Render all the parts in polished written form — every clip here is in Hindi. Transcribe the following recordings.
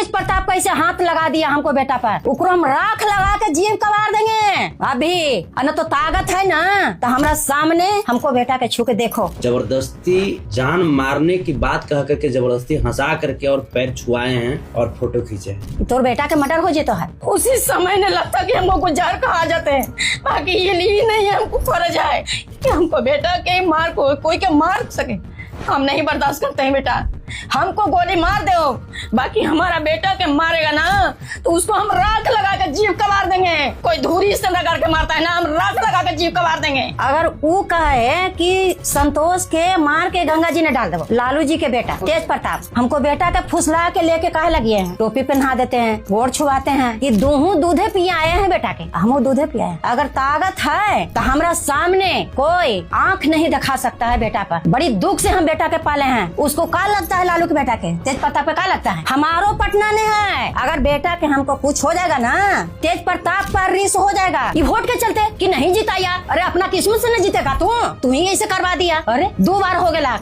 तेज प्रताप कैसे हाथ लगा दिया हमको बेटा पर, उकरो हम राख लगा के जीव कबार देंगे अभी। न तो ताकत है ना तो हमारा सामने हमको बेटा के छू के देखो। जबरदस्ती जान मारने की बात कह करके जबरदस्ती हंसा करके और पैर छुआए हैं और फोटो खींचे। तोर बेटा के मर्डर हो जेतो है। उसी समय ने लगता कि हमको कुछ जहर कहा जाते हैं, बाकी ये नहीं है हमको फर्ज है कि हमको बेटा के मार कोई के मार सके। हम नहीं बर्दाश्त करते हैं बेटा, हमको गोली मार दो, बाकी हमारा बेटा के मारेगा ना तो उसको हम राख लगा के जीव कबार देंगे। कोई धूरी से रगड़ के मारता है ना, हम राख लगा के जीव कबार देंगे। अगर वो कहे कि संतोष के मार के गंगा जी ने डाल दो, लालू जी के बेटा तेज प्रताप हमको बेटा के फुसला के लेके कहे लगे हैं, टोपी पहना देते हैं, गोड़ छुआते हैं कि दोनों दूधे पिए आए हैं बेटा के, हम दूधे पिए हैं। अगर ताकत है तो हमारा सामने कोई आँख नहीं दिखा सकता है बेटा पर। बड़ी दुख से हम बेटा के पाले हैं। उसको क्या लगता है लालू के बेटा के तेज प्रताप पे क्या लगता है? हमारो पटना ने है। अगर बेटा के हमको कुछ हो जाएगा ना, तेज प्रताप पर रिस हो जाएगा ये वोट के चलते कि नहीं जीता यार। अरे अपना किस्मत से न जीतेगा तू ही ऐसे करवा दिया। अरे 2 बार हो गया,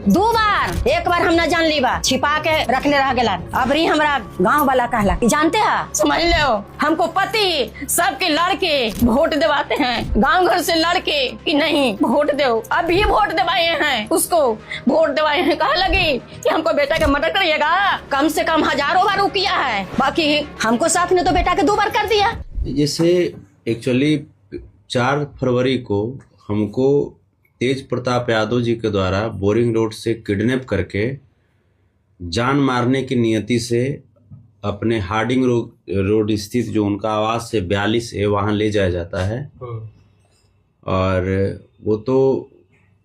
2 बार। एक बार हम न जान ली बा, छिपा के रखले रह गया। अब री हमारा गाँव वाला कहला जानते है, समझ लो हमको पति सबके लड़के वोट दिवाते हैं, गाँव घर से लड़के कि नहीं वोट दो। अभी वोट दिवाए हैं, उसको वोट दिवाए हैं, कहा लगी कि हमको बेटा के मर्डर करिएगा। कम से कम हजारों बार किया है, बाकी हमको साथ ने तो बेटा के 2 बार कर दिया। जैसे एक्चुअली 4 फरवरी को हमको तेज प्रताप यादव जी के द्वारा बोरिंग रोड से किडनैप करके जान मारने की नियति से अपने हार्डिंग रोड स्थित जो उनका आवास से 42 है वहाँ ले जाया जाता है। और वो तो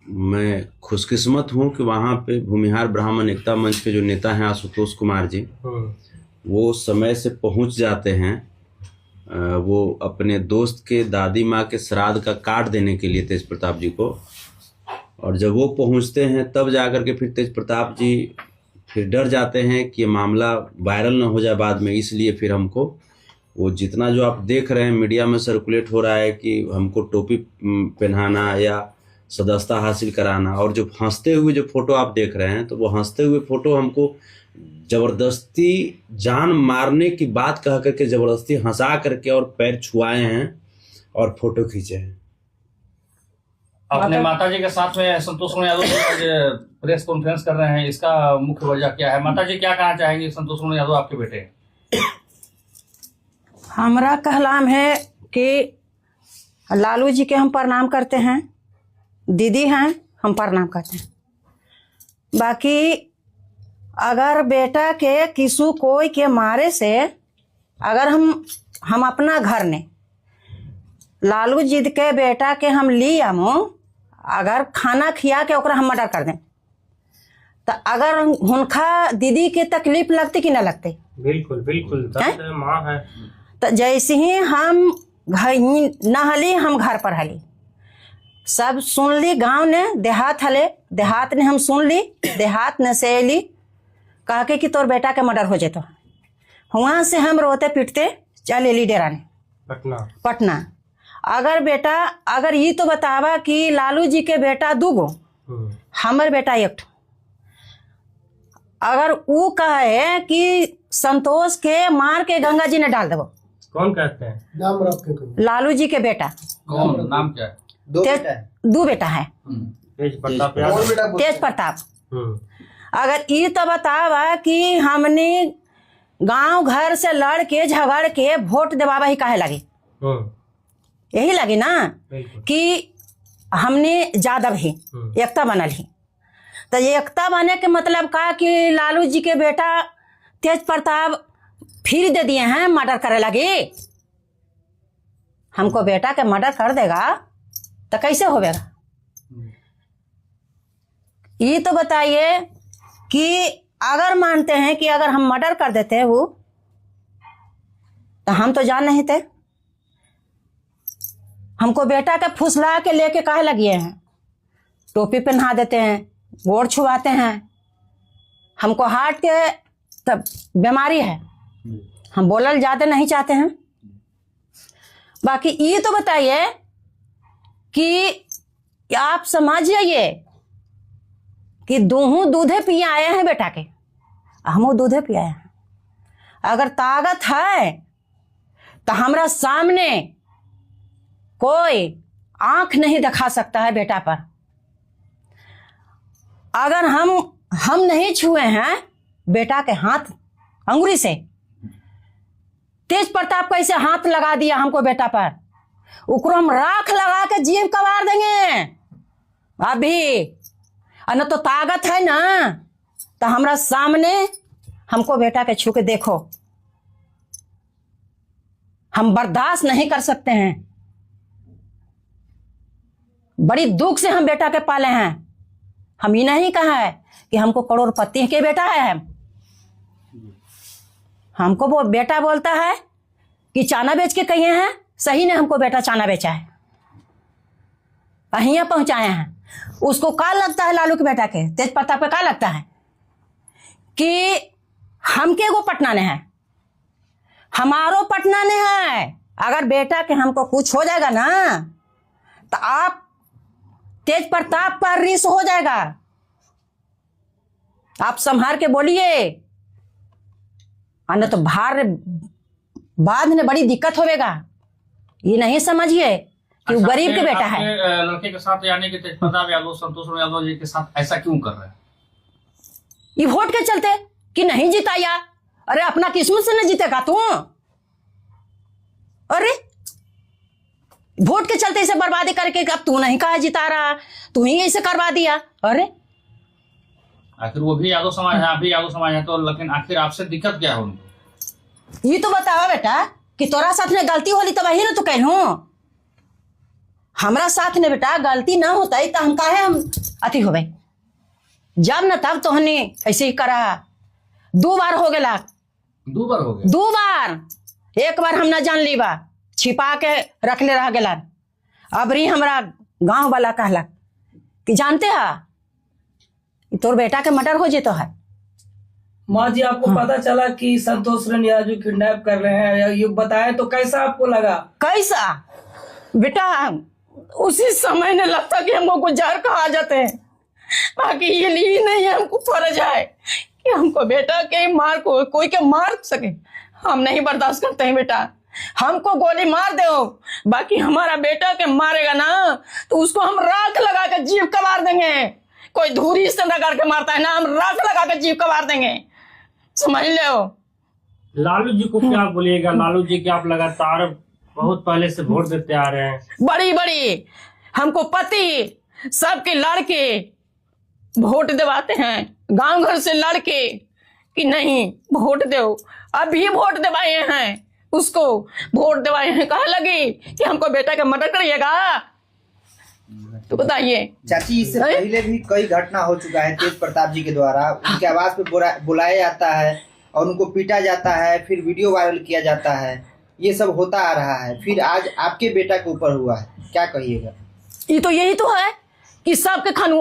मैं खुशकिस्मत हूँ कि वहाँ पे भूमिहार ब्राह्मण एकता मंच के जो नेता हैं आशुतोष कुमार जी, वो समय से पहुँच जाते हैं। वो अपने दोस्त के दादी माँ के श्राद्ध का कार्ड देने के लिए तेज प्रताप जी को, और जब वो पहुँचते हैं तब जाकर के फिर तेज प्रताप जी फिर डर जाते हैं कि ये मामला वायरल ना हो जाए बाद में, इसलिए फिर हमको वो जितना जो आप देख रहे हैं मीडिया में सर्कुलेट हो रहा है कि हमको टोपी पहनाना या सदस्यता हासिल कराना, और जो हंसते हुए जो फोटो आप देख रहे हैं तो वो हंसते हुए फोटो हमको जबरदस्ती जान मारने की बात कह करके जबरदस्ती हंसा करके और पैर छुआए हैं और फोटो खींचे हैं। अपने माताजी के साथ में संतोष कुमार यादव आज प्रेस कॉन्फ्रेंस कर रहे हैं, इसका मुख्य वजह क्या है? माताजी क्या कहना चाहेंगी संतोष कुमार यादव आपके बेटे? हमारा कहलाम है कि लालू जी के हम प्रणाम करते हैं, दीदी हैं हम प्रणाम करते हैं। बाकी अगर बेटा के किसी कोई के मारे से अगर हम अपना घर ने लालू जी के बेटा के हम ली आमो, अगर खाना खिया के ओकरा हम मर्डर कर दें तो अगर उनका दीदी के तकलीफ लगती कि ना लगती? बिल्कुल बिल्कुल, माँ है। तो जैसे ही हम घर न हली हम घर पर हली, सब सुन ली, गांव ने देहात हले, देहात ने हम सुन ली, देहात ने से ली कह के कि तोर बेटा के मर्डर हो जेतो। वहाँ से हम रोते पिटते चले ली डेरा ने पटना। अगर बेटा अगर ये तो बतावा कि लालू जी के बेटा 2 गो, हमर बेटा 1, अगर वो कहे कि संतोष के मार के गंगा जी ने डाल देवो। कौन कहते हैं? नाम रख के लालू जी के बेटा। कौन नाम क्या है? 2 बेटा है, तेज प्रताप। अगर ये तो बतावा कि हमने गांव घर से लड़ के झगड़ के वोट देवावा ही काहे लगी? यही लगी ना कि हमने जादव ही एकता बनल ही। तो एकता बने के मतलब का कि लालू जी के बेटा तेज प्रताप फिर दे दिए हैं मर्डर करे लगे। हमको बेटा के मर्डर कर देगा तो कैसे होगा? ये तो बताइए कि अगर मानते हैं कि अगर हम मर्डर कर देते हैं वो, तो हम तो जान नहीं थे। हमको बेटा के फुसला के लेके काहे लगिए हैं, टोपी पहना देते हैं, गोड़ छुआते हैं। हमको हार्ट के तब बीमारी है, हम बोलल ज्यादा नहीं चाहते हैं। बाकी ये तो बताइए कि आप समझ जाइए कि दोनों दूधे पिए आए हैं बेटा के, हम दूधे पिए हैं। अगर ताकत है तो हमरा सामने कोई आंख नहीं दिखा सकता है बेटा पर। अगर हम नहीं छुए हैं बेटा के हाथ अंगुली से, तेज प्रताप कैसे हाथ लगा दिया हमको बेटा पर, उकरो हम राख लगा के जीव कबार देंगे अभी। और न तो ताकत है ना तो हमरा सामने हमको बेटा के छू के देखो, हम बर्दाश्त नहीं कर सकते हैं। बड़ी दुख से हम बेटा के पाले हैं। हम ये नहीं कहा है कि हमको करोड़पति के बेटा है। हमको वो बेटा बोलता है कि चाना बेच के कहिए हैं, सही ने हमको बेटा चाना बेचा है, अहिया पहुंचाए हैं। उसको क्या लगता है लालू के बेटा के तेज प्रताप पे क्या लगता है कि हमके वो पटना ने है, हमारो पटना ने है। अगर बेटा के हमको कुछ हो जाएगा ना तो आप तेज प्रताप पर रिस हो जाएगा। आप संभार के बोलिए, न तो बाद में बड़ी दिक्कत होवेगा। ये नहीं समझिए कि वो गरीब के बेटा है। लड़के के साथ यानी कि तेज प्रताप यादव संतोष यादव जी के साथ ऐसा क्यों कर रहे हैं? ये वोट के चलते कि नहीं जिताया। अरे अपना किस्मत से न जीतेगा तू। अरे वोट के चलते इसे बर्बादी करके अब तू नहीं कहा जिता रहा, तू ही इसे करवा दिया। अरे आखिर वो भी यादव समाज है, आप भी यादव समाज है, तो लेकिन आखिर आपसे दिक्कत क्या है उनको? ये तो बतावा बेटा कि तोरा साथ में गलती होली तो वही ना तू कहूं। हमरा साथ ने बेटा गलती ना होता ही तो हम काहे हम अति हो गए। जब न तब तो हमने ऐसे ही करा। 2 बार हो गया। 2 बार हो गया? 2 बार। एक बार हम ना जान ली बा, छिपा के रख ले रह गला। अबरी हमरा गांव वाला कहला कि जानते है तोर बेटा के मर्डर हो जेतो है। माँ जी आपको पता चला कि संतोष यादव किडनैप कर रहे हैं, ये बताएं तो कैसा आपको लगा? कैसा बेटा, उसी समय ने लगता कि हमको गुजार कहा जाते हैं। बाकी ये लिए नहीं है हमको फर्ज है कि हमको बेटा के मार को कोई के मार सके। हम नहीं बर्दाश्त करते हैं बेटा। हमको गोली मार दो, बाकी हमारा बेटा के मारेगा ना तो उसको हम राख लगा के जीव कबार देंगे। कोई धूरी से रगड़ के मारता है ना, हम राख लगा के जीव कबार देंगे, समझ लो। लालू जी को क्या बोलिएगा? लालू जी के आप लगातार बहुत पहले से वोट देते आ रहे हैं। बड़ी बड़ी हमको पति सबके लड़के वोट दिवाते हैं, गांव घर से लड़के कि नहीं वोट दो। अभी वोट दिवाए हैं, उसको वोट दिवाए हैं। कहा लगी कि हमको बेटा का मर्डर करिएगा, तो बताइए। चाची इससे पहले भी कई घटना हो चुका है तेज प्रताप जी के द्वारा। उनके आवाज पे बुलाया जाता है और उनको पीटा जाता है, फिर वीडियो वायरल किया जाता है। ये सब होता आ रहा है, फिर आज आपके बेटा के ऊपर हुआ है, क्या कहिएगा? ये तो यही तो है कि सबके खानू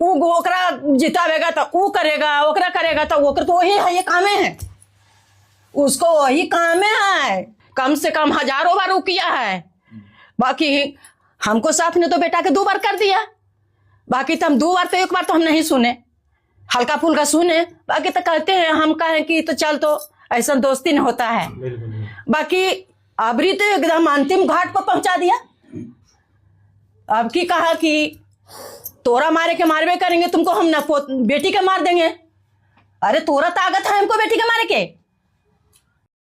ओकरा जितावेगा तो वो करेगा, ओकरा करेगा तो ओकर तो वही है, ये कामे है उसको, वही कामे है। कम से कम 1000 बार वो किया है। बाकी हमको साथ ने तो बेटा के 2 बार कर दिया। बाकी तो हम 2 बार तो 1 बार तो हम नहीं सुने, हल्का फुल्का सुने। बाकी तो कहते हैं हम कहें कि तो चल तो ऐसा दोस्ती नहीं होता है। बाकी अबरी तो एकदम अंतिम घाट पर पहुंचा दिया। अब की कहा कि तोरा मारे के मारवे करेंगे तुमको, हम ना बेटी के मार देंगे। अरे तोरा ताकत है हमको बेटी के मारे के?